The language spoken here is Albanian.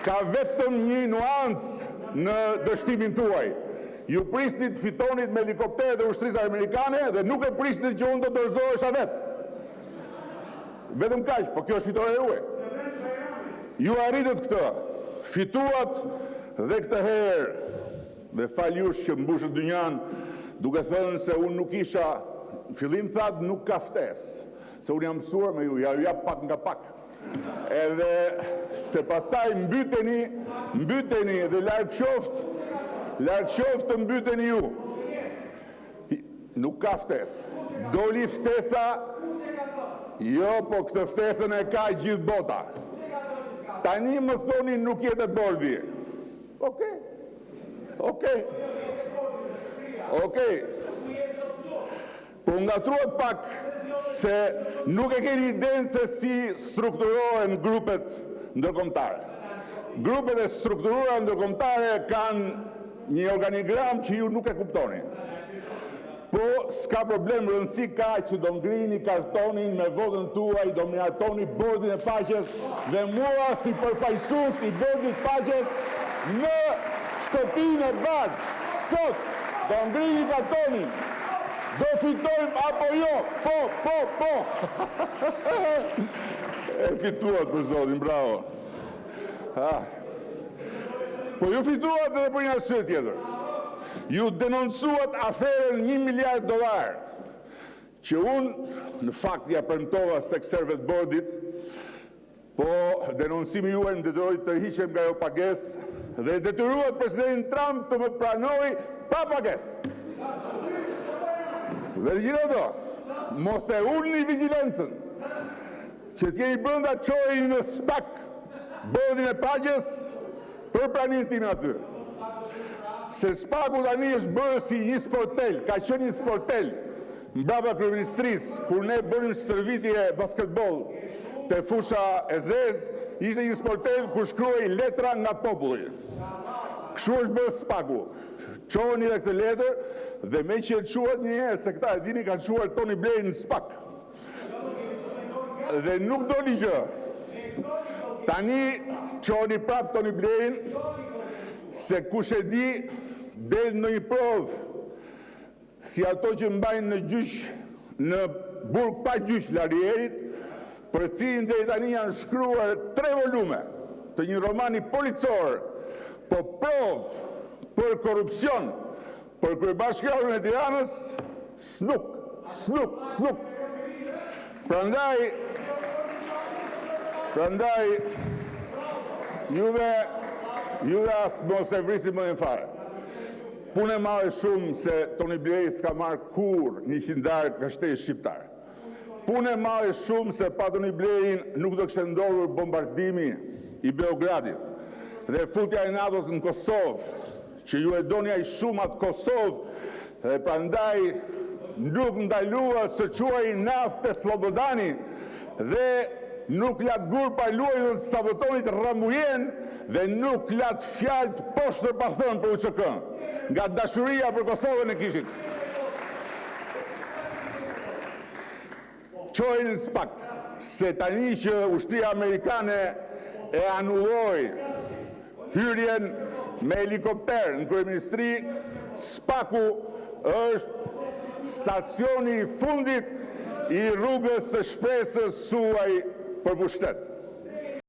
ka vetëm një nuancë në dështimin tuaj. Ju prisnit fitonit me helikoptere dhe ushtrisë amerikane dhe nuk e prisnit që unë do të dorëzohesha vetë. Vetëm kaq, po kjo është fitore e juaj. Ju arritët këtë, fituat dhe këtë herë, dhe faljush që mbushët dynjan, duke thënë se unë nuk isha, fillim thatë nuk ka ftesë, se unë jam mësuar me ju, ja jap pak nga pak. Edhe se pastaj mbyteni dhe larg qoftë të mbyteni ju. Nuk ka ftesë. Doli ftesa, jo, po këtë ftesën e ka gjithë bota. Tani më thoni nuk jetë bordi. Okej. Po ngatruat pak se nuk e keni idenë se si strukturohen grupet ndërkombëtare. Grupet e strukturuara ndërkombëtare kanë një organigram që ju nuk e kuptoni. Po s'ka problem, rëndësi ka që do ngrini kartonin me votën tuaj, do miratoni bordin e paqes dhe mua si përfaqësues i bordit paqes në shtëpinë e Bardh sot do ngrini kartonin. Do fitojmë apo jo? Po. E fituat për zotin, bravo. Po ju fituat edhe për një arsye tjetër. Ju denoncuat aferën $1 miliard, që unë në fakt ja premtova sekserëve të bordit, po denoncimi juaj më detyroi të tërhiqem nga ajo pagesë dhe detyruat presidentin Trump të më pranoj pa pagesë. Dhe gjithë do, mos e ulni vigjilencën, që t'jeni brenda çojini në SPAK bordin e paqes për pranimin tim aty. Se SPAK-u tani është bërë si një sportel, ka qenë një sportel mbrapa kryeministrisë, kur ne bënim stërvitje basketbol te fusha e zezë, ishte një sportel ku shkruhej letra nga populli. Kështu është bërë SPAK-u. Çoheni edhe këtë letër dhe me që e quat një herë, se këta e dini kanë quar Tony Blair në SPAK. Dhe nuk do një gjë. Tani çoheni prap Tony Blairin, se kush e di del në një provë si ato që mbajnë në gjyq, në burg pa gjyq Larierit, për cilin deri tani janë shkruar 3 volume të një romani policor, po provë për korrupsion, për kryebashkiarin e Tiranës, snuk. Prandaj, juve as mos e vrisi më në fare. Punë e madhe shumë se Tony Blair s'ka marrë kur $100 nga shteti shqiptar. Punë e madhe shumë se pa Tony Blairin nuk do kishte ndodhur bombardimi i Beogradit dhe futja e NATO-s në Kosovë, që ju e doni aq shumë atë Kosovë, dhe prandaj nuk ndalua së quaj naftë e Slobodani dhe nuk lat gur pa luajtur të sabotonit Rambujen dhe nuk lat fjalë të poshtër pa thënë për UÇK-n, nga dashuria për Kosovën e kishit. Çojnë në SPAK, se tani që ushtria amerikane e anulloi hyrjen me helikopter në kryeministri, SPAK-u është stacioni i fundit i rrugës së shpresës suaj për pushtet.